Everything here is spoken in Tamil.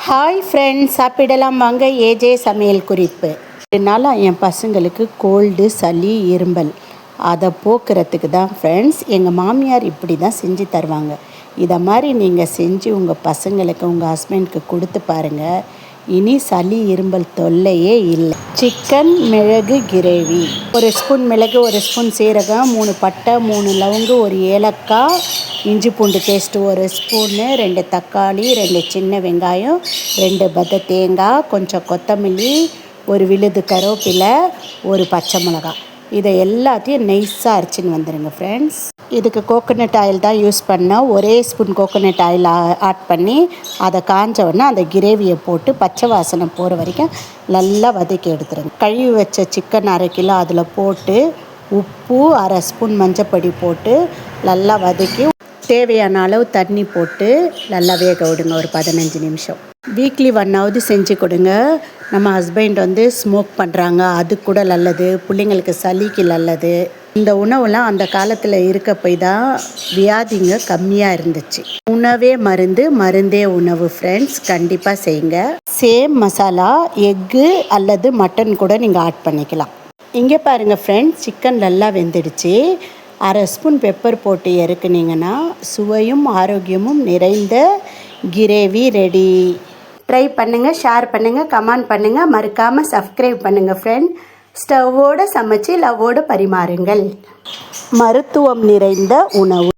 ஹாய் ஃப்ரெண்ட்ஸ், சாப்பிடலாம் வாங்க. ஏஜே சமையல் குறிப்பு. 2 நாளாக என் பசங்களுக்கு கோல்டு, சளி, இரும்பல் அதை போக்குறதுக்கு தான் ஃப்ரெண்ட்ஸ் எங்கள் மாமியார் இப்படி தான் செஞ்சு தருவாங்க. இதை மாதிரி நீங்கள் செஞ்சு உங்கள் பசங்களுக்கு, உங்கள் ஹஸ்பண்டுக்கு கொடுத்து பாருங்கள். இனி சளி, இரும்பல் தொல்லையே இல்லை. சிக்கன் மிளகு கிரேவி. 1 ஸ்பூன் மிளகு, 1 ஸ்பூன் சீரகம், 3 பட்டை, 3 லவங்கு, 1 ஏலக்காய், இஞ்சி பூண்டு பேஸ்ட்டு 1 ஸ்பூனு, 2 தக்காளி, 2 சின்ன வெங்காயம், 2 பத்த தேங்காய், கொஞ்சம் கொத்தமல்லி, 1 விழுது கருவேப்பிலை, 1 பச்சை மிளகாய். இதை எல்லாத்தையும் நைஸாக அரைச்சின்னு வந்துடுங்க ஃப்ரெண்ட்ஸ். இதுக்கு கோகோனட் ஆயில் தான் யூஸ் பண்ணேன். 1 ஸ்பூன் கோகோனட் ஆயில் ஆட் பண்ணி அதை காஞ்ச உடனே அந்த கிரேவியை போட்டு பச்சை வாசனை போகிற வரைக்கும் நல்லா வதக்கி எடுத்துருங்க. கழுவி வச்ச சிக்கன் 1/2 கிலோ அதில் போட்டு உப்பு, 1/2 ஸ்பூன் மஞ்சப்பொடி போட்டு நல்லா வதக்கி தேவையான அளவு தண்ணி போட்டு நல்லா வேக விடுங்க ஒரு 15 நிமிஷம். வீக்லி 1 செஞ்சு கொடுங்க. நம்ம ஹஸ்பண்ட் ஸ்மோக் பண்ணுறாங்க, அது கூட நல்லது. பிள்ளைங்களுக்கு சளிக்கு நல்லது. இந்த உணவுலாம் அந்த காலத்தில் இருக்க போய் தான் வியாதிங்க கம்மியாக இருந்துச்சு. உணவே மருந்து, மருந்தே உணவு ஃப்ரெண்ட்ஸ். கண்டிப்பாக செய்யுங்க. சேம் மசாலா எக்கு அல்லது மட்டன் கூட நீங்கள் ஆட் பண்ணிக்கலாம். இங்கே பாருங்கள் ஃப்ரெண்ட்ஸ், சிக்கன் நல்லா வெந்துடுச்சு. 1/2 ஸ்பூன் பெப்பர் போட்டு இறக்குனீங்கன்னா சுவையும் ஆரோக்கியமும் நிறைந்த கிரேவி ரெடி. ட்ரை பண்ணுங்கள், ஷேர் பண்ணுங்கள், கமெண்ட் பண்ணுங்கள், மறக்காமல் சப்ஸ்கிரைப் பண்ணுங்கள் ஃப்ரெண்ட். ஸ்டவ்வோடு சமைச்சு லவ்வோடு பரிமாறுங்கள். மருத்துவம் நிறைந்த உணவு.